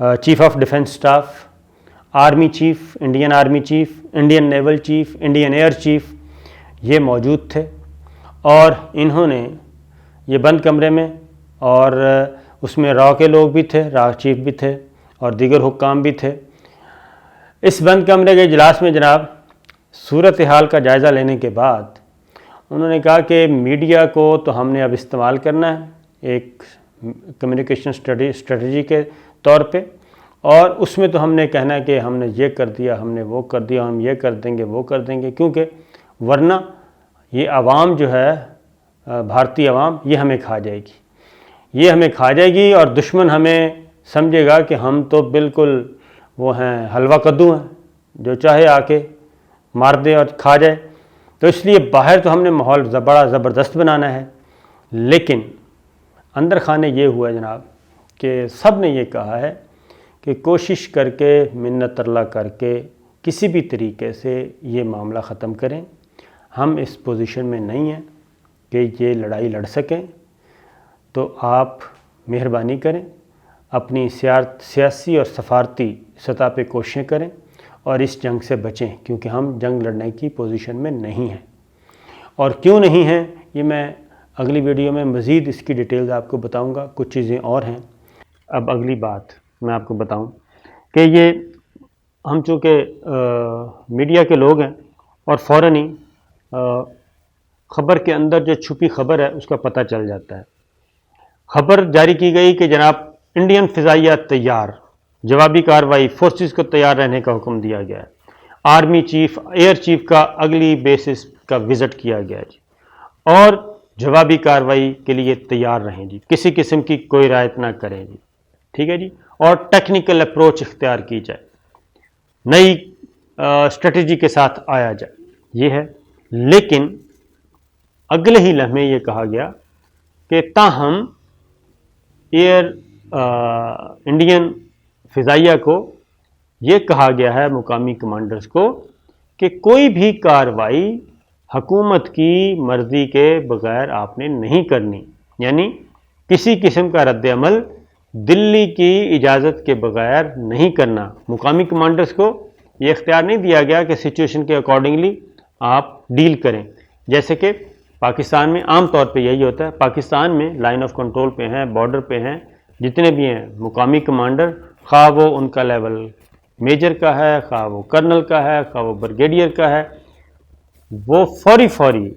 Chief of defence staff, army chief, Indian army chief, Indian naval chief, Indian air chief, یہ موجود تھے، اور انہوں نے یہ بند کمرے میں، اور اس میں را کے لوگ بھی تھے، را چیف بھی تھے اور دیگر حکام بھی تھے، اس بند کمرے کے اجلاس میں جناب صورتحال کا جائزہ لینے کے بعد انہوں نے کہا کہ میڈیا کو تو ہم نے اب استعمال کرنا ہے ایک کمیونیکیشن اسٹریٹجی کے طور پہ، اور اس میں تو ہم نے کہنا ہے کہ ہم نے یہ کر دیا، ہم نے وہ کر دیا، ہم یہ کر دیں گے، وہ کر دیں گے، کیونکہ ورنہ یہ عوام جو ہے، بھارتی عوام، یہ ہمیں کھا جائے گی، یہ ہمیں کھا جائے گی، اور دشمن ہمیں سمجھے گا کہ ہم تو بالکل وہ ہیں حلوہ کدو ہیں، جو چاہے آ کے مار دے اور کھا جائے۔ تو اس لیے باہر تو ہم نے ماحول بڑا زبردست بنانا ہے، لیکن اندر خانے یہ ہوا ہے جناب کہ سب نے یہ کہا ہے کہ کوشش کر کے، منت ترلا کر کے، کسی بھی طریقے سے یہ معاملہ ختم کریں۔ ہم اس پوزیشن میں نہیں ہیں کہ یہ لڑائی لڑ سکیں، تو آپ مہربانی کریں، اپنی سیاسی اور سفارتی سطح پہ کوششیں کریں اور اس جنگ سے بچیں، کیونکہ ہم جنگ لڑنے کی پوزیشن میں نہیں ہیں۔ اور کیوں نہیں ہیں یہ میں اگلی ویڈیو میں مزید اس کی ڈیٹیلز آپ کو بتاؤں گا، کچھ چیزیں اور ہیں۔ اب اگلی بات میں آپ کو بتاؤں کہ یہ ہم چونکہ میڈیا کے لوگ ہیں اور فوراً ہی خبر کے اندر جو چھپی خبر ہے اس کا پتہ چل جاتا ہے۔ خبر جاری کی گئی کہ جناب انڈین فضائیہ تیار، جوابی کارروائی، فورسز کو تیار رہنے کا حکم دیا گیا ہے۔ آرمی چیف، ایئر چیف کا اگلی بیسز کا وزٹ کیا گیا ہے جی، اور جوابی کارروائی کے لیے تیار رہیں جی، کسی قسم کی کوئی رعایت نہ کریں جی، ٹھیک ہے جی، اور ٹیکنیکل اپروچ اختیار کی جائے، نئی اسٹریٹجی کے ساتھ آیا جائے، یہ ہے۔ لیکن اگلے ہی لمحے یہ کہا گیا کہ تاہم انڈین فضائیہ کو یہ کہا گیا ہے، مقامی کمانڈرز کو، کہ کوئی بھی کارروائی حکومت کی مرضی کے بغیر آپ نے نہیں کرنی، یعنی کسی قسم کا رد عمل دلی کی اجازت کے بغیر نہیں کرنا۔ مقامی کمانڈرز کو یہ اختیار نہیں دیا گیا کہ سچویشن کے اکارڈنگلی آپ ڈیل کریں، جیسے کہ پاکستان میں عام طور پہ یہی ہوتا ہے۔ پاکستان میں لائن آف کنٹرول پہ ہیں، بارڈر پہ ہیں، جتنے بھی ہیں مقامی کمانڈر، خواہ وہ ان کا لیول میجر کا ہے، خواہ وہ کرنل کا ہے، خواہ وہ بریگیڈیئر کا ہے، وہ فوری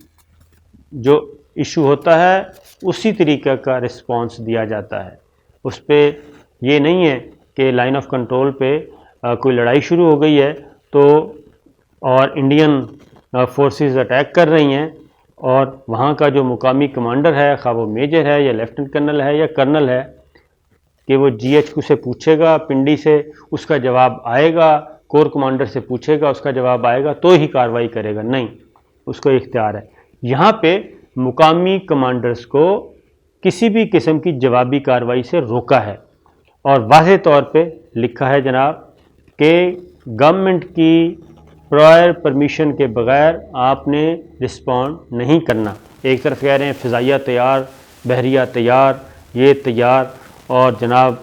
جو ایشو ہوتا ہے اسی طریقہ کا رسپانس دیا جاتا ہے۔ اس پہ یہ نہیں ہے کہ لائن آف کنٹرول پہ کوئی لڑائی شروع ہو گئی ہے تو اور انڈین فورسز اٹیک کر رہی ہیں، اور وہاں کا جو مقامی کمانڈر ہے، خواہ وہ میجر ہے یا لیفٹنٹ کرنل ہے یا کرنل ہے، کہ وہ جی ایچ کیو سے پوچھے گا، پنڈی سے اس کا جواب آئے گا، کور کمانڈر سے پوچھے گا، اس کا جواب آئے گا تو ہی کارروائی کرے گا، نہیں، اس کو اختیار ہے۔ یہاں پہ مقامی کمانڈرز کو کسی بھی قسم کی جوابی کارروائی سے روکا ہے، اور واضح طور پہ لکھا ہے جناب کہ گورنمنٹ کی پرائر پرمیشن کے بغیر آپ نے رسپونڈ نہیں کرنا۔ ایک طرف کہہ رہے ہیں فضائیہ تیار، بحریہ تیار، یہ تیار، اور جناب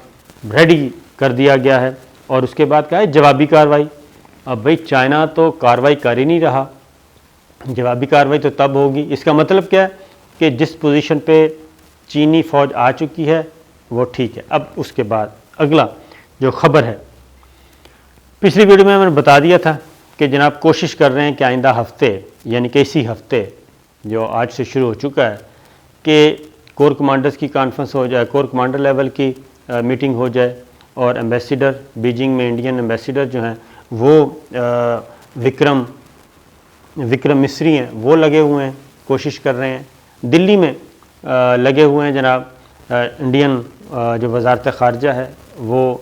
ریڈی کر دیا گیا ہے، اور اس کے بعد کیا ہے جوابی کارروائی۔ اب بھئی چائنا تو کارروائی کر ہی نہیں رہا، جوابی کارروائی تو تب ہوگی۔ اس کا مطلب کیا ہے کہ جس پوزیشن پہ چینی فوج آ چکی ہے وہ ٹھیک ہے۔ اب اس کے بعد اگلا جو خبر ہے، پچھلی ویڈیو میں نے بتا دیا تھا کہ جناب کوشش کر رہے ہیں کہ آئندہ ہفتے، یعنی کہ اسی ہفتے جو آج سے شروع ہو چکا ہے، کہ کور کمانڈرز کی کانفرنس ہو جائے، کور کمانڈر لیول کی میٹنگ ہو جائے، اور ایمبیسیڈر بیجنگ میں انڈین ایمبیسیڈر جو ہیں وہ وکرم مصری ہیں، وہ لگے ہوئے ہیں، کوشش کر رہے ہیں۔ دلی میں لگے ہوئے ہیں جناب انڈین جو وزارت خارجہ ہے، وہ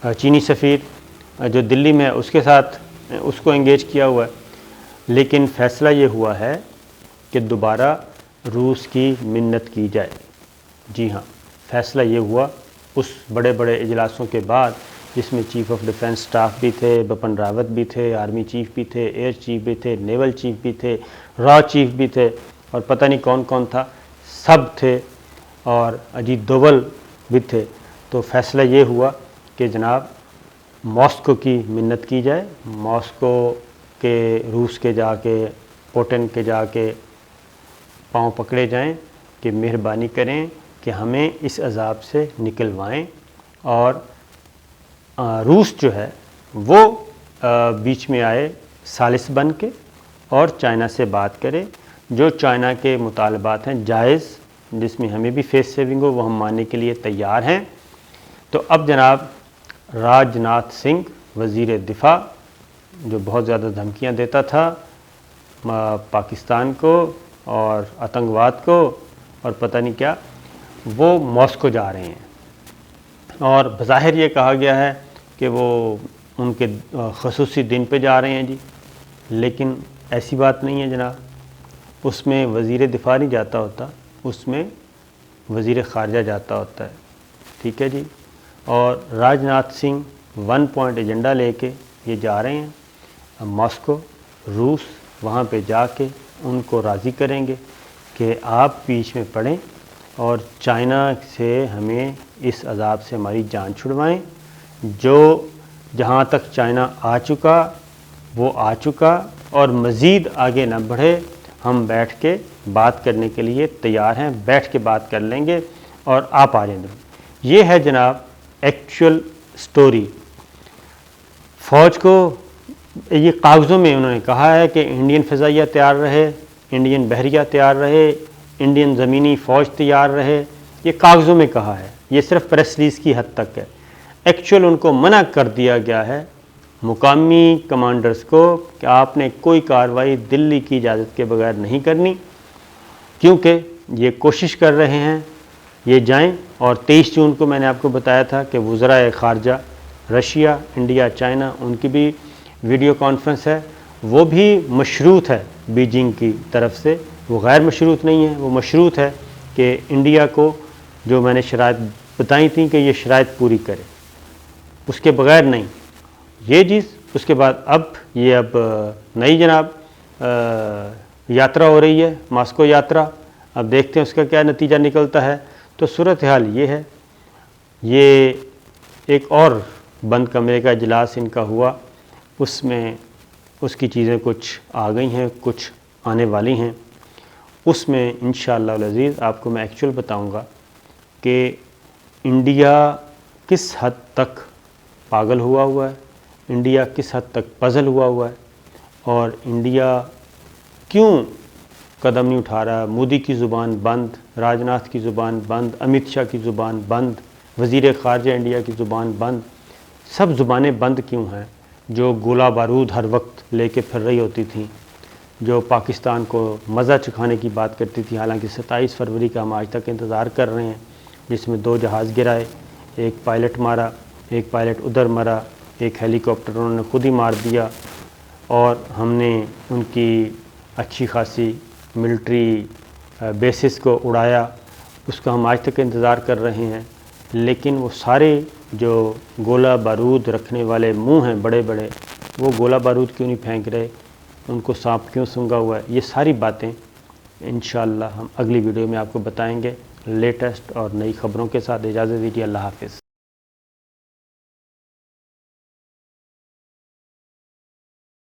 چینی سفیر جو دلی میں اس کے ساتھ اس کو انگیج کیا ہوا ہے، لیکن فیصلہ یہ ہوا ہے کہ دوبارہ روس کی منت کی جائے۔ جی ہاں، فیصلہ یہ ہوا اس بڑے بڑے اجلاسوں کے بعد، جس میں چیف آف ڈیفنس اسٹاف بھی تھے، بپن راوت بھی تھے، آرمی چیف بھی تھے، ایئر چیف بھی تھے، نیول چیف بھی تھے، را چیف بھی تھے، اور پتہ نہیں کون کون تھا، سب تھے، اور اجیت دوول بھی تھے۔ تو فیصلہ یہ ہوا کہ جناب ماسکو کی منت کی جائے، ماسکو کے روس کے جا کے پوٹن کے جا کے پاؤں پکڑے جائیں کہ مہربانی کریں کہ ہمیں اس عذاب سے نکلوائیں، اور روس جو ہے وہ بیچ میں آئے ثالث بن کے اور چائنا سے بات کرے، جو چائنا کے مطالبات ہیں جائز، جس میں ہمیں بھی فیس سیونگ ہو، وہ ہم ماننے کے لیے تیار ہیں۔ تو اب جناب راج ناتھ سنگھ وزیر دفاع، جو بہت زیادہ دھمکیاں دیتا تھا پاکستان کو اور آتنکواد کو اور پتہ نہیں کیا، وہ ماسکو جا رہے ہیں، اور بظاہر یہ کہا گیا ہے کہ وہ ان کے خصوصی دن پہ جا رہے ہیں جی، لیکن ایسی بات نہیں ہے جناب، اس میں وزیر دفاع نہیں جاتا ہوتا، اس میں وزیر خارجہ جاتا ہوتا ہے، ٹھیک ہے جی۔ اور راج ناتھ سنگھ 1 پوائنٹ ایجنڈا لے کے یہ جا رہے ہیں ماسکو، روس، وہاں پہ جا کے ان کو راضی کریں گے کہ آپ بیچ میں پڑیں اور چائنا سے ہمیں اس عذاب سے ہماری جان چھڑوائیں، جو جہاں تک چائنا آ چکا وہ آ چکا، اور مزید آگے نہ بڑھے، ہم بیٹھ کے بات کرنے کے لیے تیار ہیں، بیٹھ کے بات کر لیں گے اور آپ آ جائیں گے۔ یہ ہے جناب ایکچول سٹوری۔ فوج کو یہ کاغذوں میں انہوں نے کہا ہے کہ انڈین فضائیہ تیار رہے، انڈین بحریہ تیار رہے، انڈین زمینی فوج تیار رہے، یہ کاغذوں میں کہا ہے، یہ صرف پریس ریلیز کی حد تک ہے۔ ایکچول ان کو منع کر دیا گیا ہے مقامی کمانڈرز کو کہ آپ نے کوئی کارروائی دلی کی اجازت کے بغیر نہیں کرنی، کیونکہ یہ کوشش کر رہے ہیں یہ جائیں۔ اور 23 جون کو میں نے آپ کو بتایا تھا کہ وزرائے خارجہ رشیا، انڈیا، چائنا، ان کی بھی ویڈیو کانفرنس ہے، وہ بھی مشروط ہے بیجنگ کی طرف سے، وہ غیر مشروط نہیں ہے، وہ مشروط ہے کہ انڈیا کو جو میں نے شرائط بتائی تھیں کہ یہ شرائط پوری کرے، اس کے بغیر نہیں یہ چیز۔ اس کے بعد اب نئی جناب یاترا ہو رہی ہے، ماسکو یاترا، اب دیکھتے ہیں اس کا کیا نتیجہ نکلتا ہے۔ تو صورتحال یہ ہے، یہ ایک اور بند کمرے کا اجلاس ان کا ہوا، اس میں اس کی چیزیں کچھ آ گئی ہیں، کچھ آنے والی ہیں، اس میں انشاءاللہ العزیز آپ کو میں ایکچول بتاؤں گا کہ انڈیا کس حد تک پاگل ہوا ہے، انڈیا کس حد تک پزل ہوا ہے، اور انڈیا کیوں قدم نہیں اٹھا رہا۔ مودی کی زبان بند، راج ناتھ کی زبان بند، امت شاہ کی زبان بند، وزیر خارجہ انڈیا کی زبان بند، سب زبانیں بند کیوں ہیں؟ جو گولہ بارود ہر وقت لے کے پھر رہی ہوتی تھیں، جو پاکستان کو مزہ چکھانے کی بات کرتی تھی، حالانکہ 27 فروری کا ہم آج تک انتظار کر رہے ہیں، جس میں 2 جہاز گرائے، ایک پائلٹ مارا، ایک پائلٹ ادھر مرا، ایک ہیلی کاپٹر انہوں نے خود ہی مار دیا، اور ہم نے ان کی اچھی خاصی ملٹری بیسز کو اڑایا، اس کا ہم آج تک انتظار کر رہے ہیں۔ لیکن وہ سارے جو گولہ بارود رکھنے والے منہ ہیں بڑے بڑے، وہ گولہ بارود کیوں نہیں پھینک رہے، ان کو سانپ کیوں سونگھا ہوا ہے؟ یہ ساری باتیں انشاءاللہ ہم اگلی ویڈیو میں آپ کو بتائیں گے، لیٹسٹ اور نئی خبروں کے ساتھ۔ اجازت دیجیے، اللہ حافظ۔